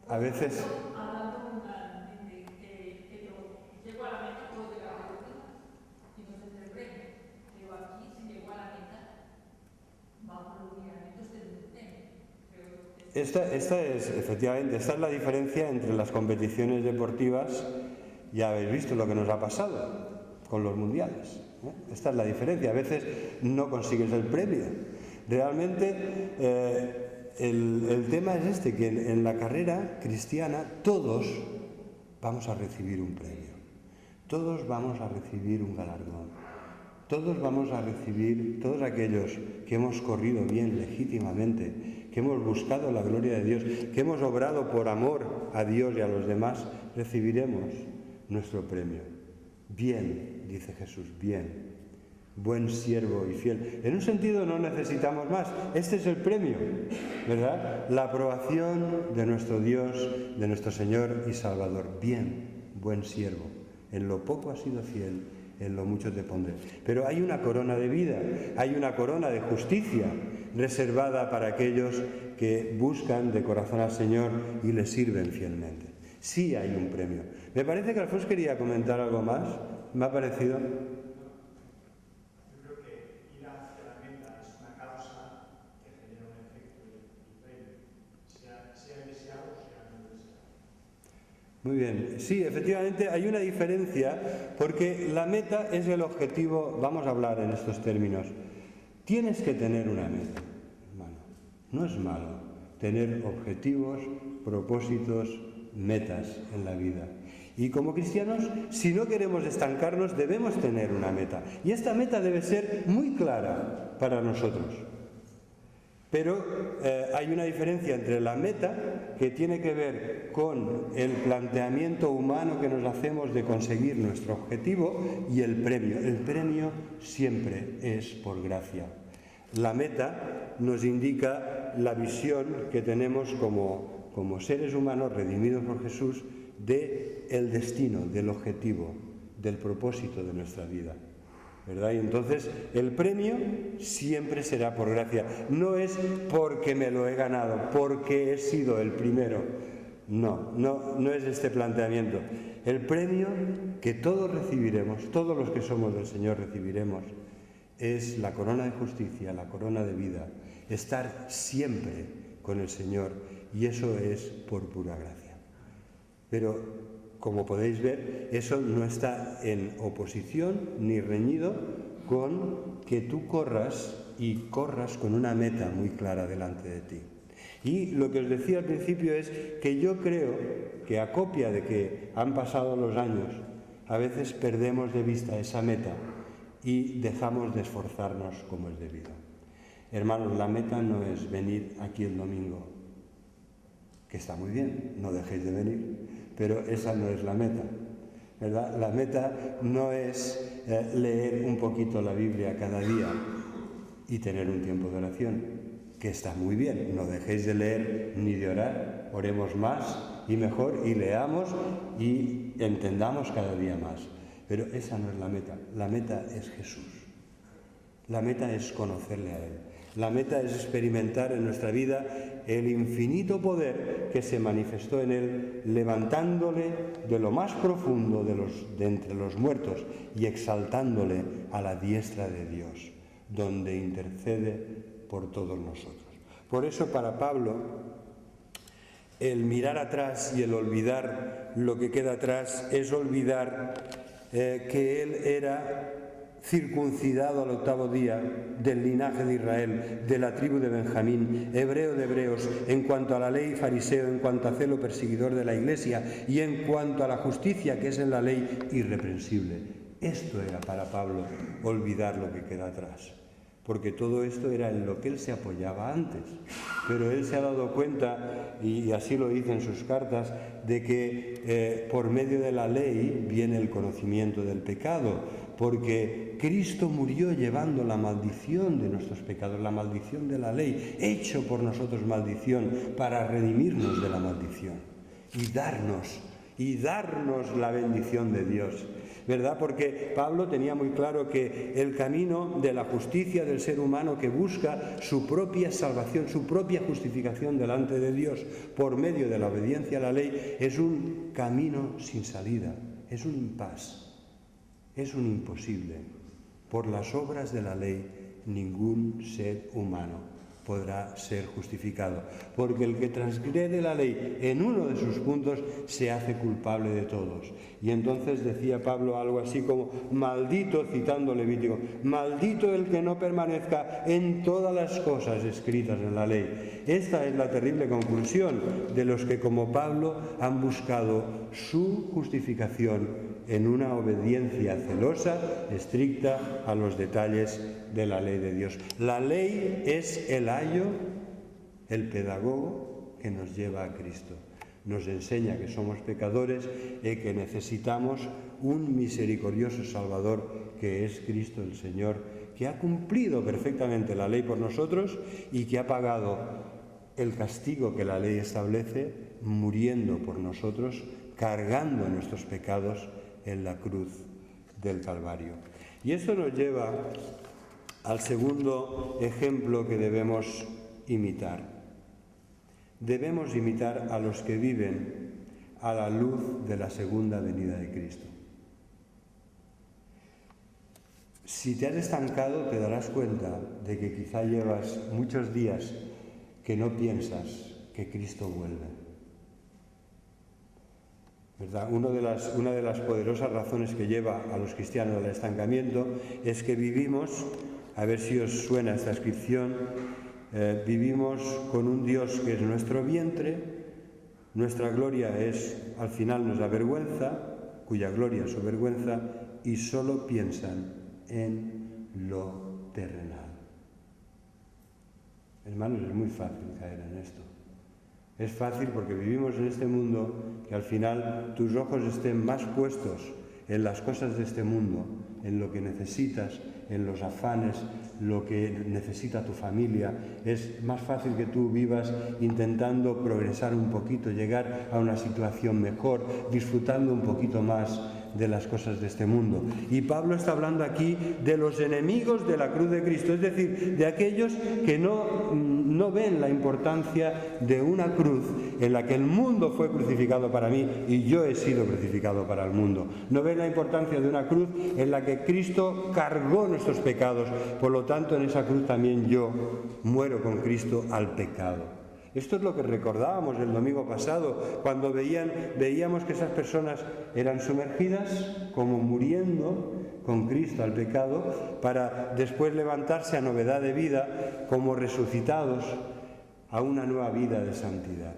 [SPEAKER 2] A veces... Esta es, efectivamente, esta es la diferencia entre las competiciones deportivas. Ya habéis visto lo que nos ha pasado con los mundiales, ¿eh? Esta es la diferencia. A veces no consigues el premio. Realmente el tema es este, que en la carrera cristiana todos vamos a recibir un premio. Todos vamos a recibir un galardón. Todos vamos a recibir, todos aquellos que hemos corrido bien, legítimamente, que hemos buscado la gloria de Dios, que hemos obrado por amor a Dios y a los demás, recibiremos nuestro premio. Bien, dice Jesús, bien, buen siervo y fiel. En un sentido no necesitamos más, este es el premio, ¿verdad? La aprobación de nuestro Dios, de nuestro Señor y Salvador. Bien, buen siervo, en lo poco has sido fiel, en lo mucho te pondré. Pero hay una corona de vida, hay una corona de justicia reservada para aquellos que buscan de corazón al Señor y le sirven fielmente. Sí hay un premio. Me parece que Alfonso quería comentar algo más. ¿Me ha parecido?
[SPEAKER 5] Yo creo que ir hacia la meta es una causa que genera un efecto y premio, sea deseado o sea no deseado.
[SPEAKER 2] Muy bien. Sí, efectivamente hay una diferencia porque la meta es el objetivo. Vamos a hablar en estos términos. Tienes que tener una meta. Bueno, no es malo tener objetivos, propósitos, metas en la vida. Y como cristianos, si no queremos estancarnos, debemos tener una meta. Y esta meta debe ser muy clara para nosotros. Pero hay una diferencia entre la meta, que tiene que ver con el planteamiento humano que nos hacemos de conseguir nuestro objetivo, y el premio. El premio siempre es por gracia. La meta nos indica la visión que tenemos como seres humanos redimidos por Jesús del destino, del objetivo, del propósito de nuestra vida, ¿verdad? Y entonces el premio siempre será por gracia. No es porque me lo he ganado, porque he sido el primero. No es este planteamiento. El premio que todos recibiremos, todos los que somos del Señor recibiremos, es la corona de justicia, la corona de vida, estar siempre con el Señor, y eso es por pura gracia. Pero, como podéis ver, eso no está en oposición ni reñido con que tú corras con una meta muy clara delante de ti. Y lo que os decía al principio es que yo creo que, a copia de que han pasado los años, a veces perdemos de vista esa meta y dejamos de esforzarnos como es debido. Hermanos, la meta no es venir aquí el domingo, que está muy bien, no dejéis de venir, pero esa no es la meta, ¿verdad? La meta no es leer un poquito la Biblia cada día y tener un tiempo de oración, que está muy bien, no dejéis de leer ni de orar, oremos más y mejor, y leamos y entendamos cada día más. Pero esa no es la meta es Jesús. La meta es conocerle a Él. La meta es experimentar en nuestra vida el infinito poder que se manifestó en Él, levantándole de lo más profundo de entre los muertos y exaltándole a la diestra de Dios, donde intercede por todos nosotros. Por eso, para Pablo, el mirar atrás y el olvidar lo que queda atrás es olvidar que él era circuncidado al 8º día, del linaje de Israel, de la tribu de Benjamín, hebreo de hebreos, en cuanto a la ley, fariseo, en cuanto a celo, perseguidor de la Iglesia, y en cuanto a la justicia que es en la ley, irreprensible. Esto era para Pablo olvidar lo que queda atrás, porque todo esto era en lo que él se apoyaba antes. Pero él se ha dado cuenta, y así lo dice en sus cartas, de que por medio de la ley viene el conocimiento del pecado, porque Cristo murió llevando la maldición de nuestros pecados, la maldición de la ley, hecho por nosotros maldición, para redimirnos de la maldición y darnos la bendición de Dios, ¿verdad? Porque Pablo tenía muy claro que el camino de la justicia del ser humano, que busca su propia salvación, su propia justificación delante de Dios por medio de la obediencia a la ley, es un camino sin salida, es un impasse, es un imposible. Por las obras de la ley ningún ser humano podrá ser justificado, porque el que transgrede la ley en uno de sus puntos se hace culpable de todos. Y entonces decía Pablo algo así como: maldito, citando Levítico, maldito el que no permanezca en todas las cosas escritas en la ley. Esta es la terrible conclusión de los que, como Pablo, han buscado su justificación en una obediencia celosa, estricta a los detalles de la ley de Dios. La ley es el ayo, el pedagogo que nos lleva a Cristo. Nos enseña que somos pecadores y que necesitamos un misericordioso Salvador, que es Cristo el Señor, que ha cumplido perfectamente la ley por nosotros y que ha pagado el castigo que la ley establece, muriendo por nosotros, cargando nuestros pecados en la cruz del Calvario. Y esto nos lleva al segundo ejemplo que debemos imitar. Debemos imitar a los que viven a la luz de la segunda venida de Cristo. Si te has estancado, te darás cuenta de que quizá llevas muchos días que no piensas que Cristo vuelve. ¿verdad? Una de las poderosas razones que lleva a los cristianos al estancamiento es que vivimos, a ver si os suena esta inscripción, vivimos con un Dios que es nuestro vientre, nuestra gloria es, al final nos da vergüenza, cuya gloria es su vergüenza, y solo piensan en lo terrenal. Hermanos, es muy fácil caer en esto. Es fácil porque vivimos en este mundo que al final tus ojos estén más puestos en las cosas de este mundo, en lo que necesitas, en los afanes, lo que necesita tu familia. Es más fácil que tú vivas intentando progresar un poquito, llegar a una situación mejor, disfrutando un poquito más de las cosas de este mundo. Y Pablo está hablando aquí de los enemigos de la cruz de Cristo, es decir, de aquellos que no ven la importancia de una cruz en la que el mundo fue crucificado para mí y yo he sido crucificado para el mundo. No ven la importancia de una cruz en la que Cristo cargó nuestros pecados, por lo tanto en esa cruz también yo muero con Cristo al pecado. Esto es lo que recordábamos el domingo pasado, cuando veíamos que esas personas eran sumergidas, como muriendo con Cristo al pecado, para después levantarse a novedad de vida, como resucitados a una nueva vida de santidad.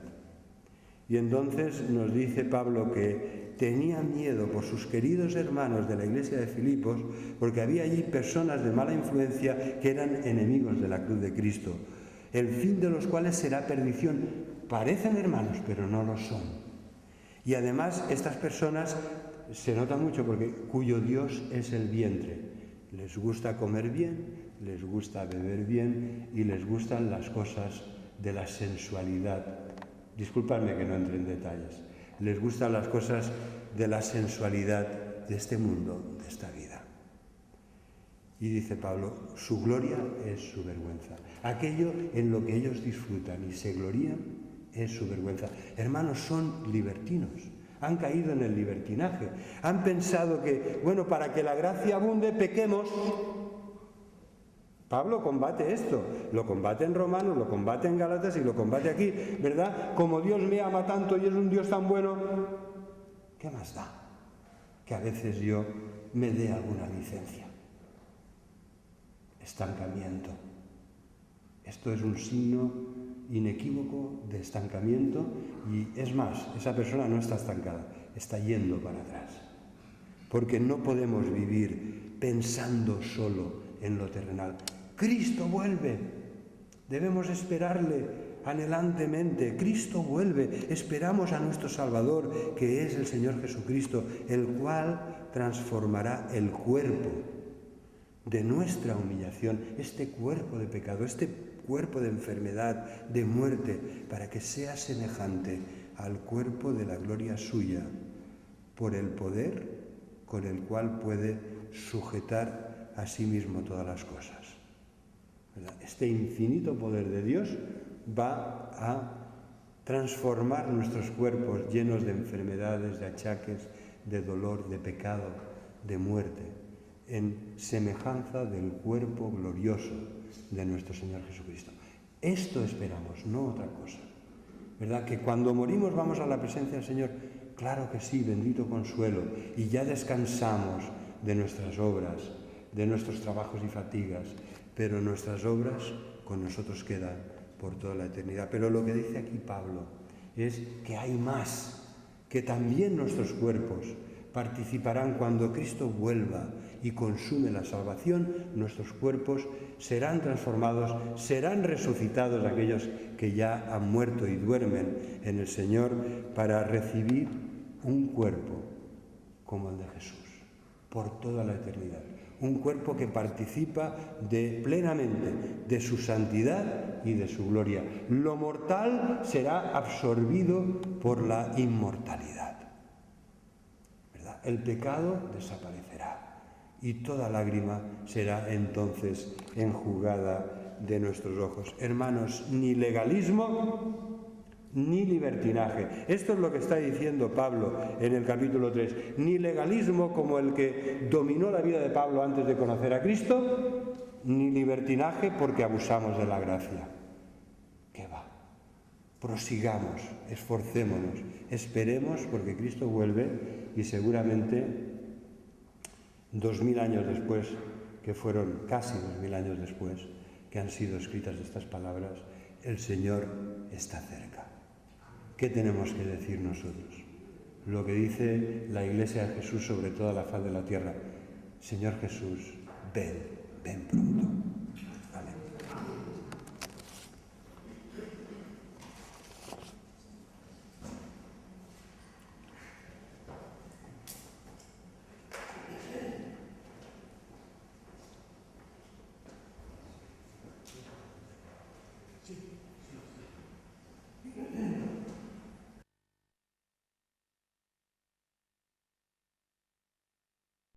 [SPEAKER 2] Y entonces nos dice Pablo que tenía miedo por sus queridos hermanos de la iglesia de Filipos, porque había allí personas de mala influencia que eran enemigos de la cruz de Cristo, el fin de los cuales será perdición. Parecen hermanos, pero no lo son. Y además estas personas se nota mucho porque cuyo Dios es el vientre. Les gusta comer bien, les gusta beber bien y les gustan las cosas de la sensualidad. Disculpadme que no entre en detalles. Les gustan las cosas de la sensualidad de este mundo, de esta vida. Y dice Pablo, su gloria es su vergüenza. Aquello en lo que ellos disfrutan y se glorían es su vergüenza. Hermanos, son libertinos. Han caído en el libertinaje. Han pensado que, bueno, para que la gracia abunde, pequemos. Pablo combate esto. Lo combate en Romanos, lo combate en Gálatas y lo combate aquí, ¿verdad? Como Dios me ama tanto y es un Dios tan bueno, ¿qué más da? Que a veces yo me dé alguna licencia. Estancamiento. Esto es un signo inequívoco de estancamiento y es más, esa persona no está estancada, está yendo para atrás. Porque no podemos vivir pensando solo en lo terrenal. Cristo vuelve, debemos esperarle anhelantemente. Cristo vuelve, esperamos a nuestro Salvador, que es el Señor Jesucristo, el cual transformará el cuerpo de nuestra humillación, este cuerpo de pecado, este cuerpo de enfermedad, de muerte, para que sea semejante al cuerpo de la gloria suya, por el poder con el cual puede sujetar a sí mismo todas las cosas. ¿Verdad? Este infinito poder de Dios va a transformar nuestros cuerpos llenos de enfermedades, de achaques, de dolor, de pecado, de muerte, en semejanza del cuerpo glorioso de nuestro Señor Jesucristo. Esto esperamos, no otra cosa. ¿Verdad? Que cuando morimos vamos a la presencia del Señor. Claro que sí, bendito consuelo. Y ya descansamos de nuestras obras, de nuestros trabajos y fatigas, pero nuestras obras con nosotros quedan por toda la eternidad. Pero lo que dice aquí Pablo es que hay más, que también nuestros cuerpos participarán cuando Cristo vuelva y consume la salvación. Nuestros cuerpos serán transformados, serán resucitados aquellos que ya han muerto y duermen en el Señor para recibir un cuerpo como el de Jesús por toda la eternidad. Un cuerpo que participa plenamente de su santidad y de su gloria. Lo mortal será absorbido por la inmortalidad. ¿Verdad? El pecado desaparecerá y toda lágrima será entonces enjugada de nuestros ojos. Hermanos, ni legalismo ni libertinaje. Esto es lo que está diciendo Pablo en el capítulo 3. Ni legalismo como el que dominó la vida de Pablo antes de conocer a Cristo, ni libertinaje porque abusamos de la gracia. ¿Qué va? prosigamos, esforcémonos, esperemos porque Cristo vuelve y seguramente 2000 años después, que fueron casi 2000 años después que han sido escritas estas palabras, el Señor está cerca. ¿Qué tenemos que decir nosotros? Lo que dice la Iglesia de Jesús sobre toda la faz de la tierra: Señor Jesús, ven, ven pronto.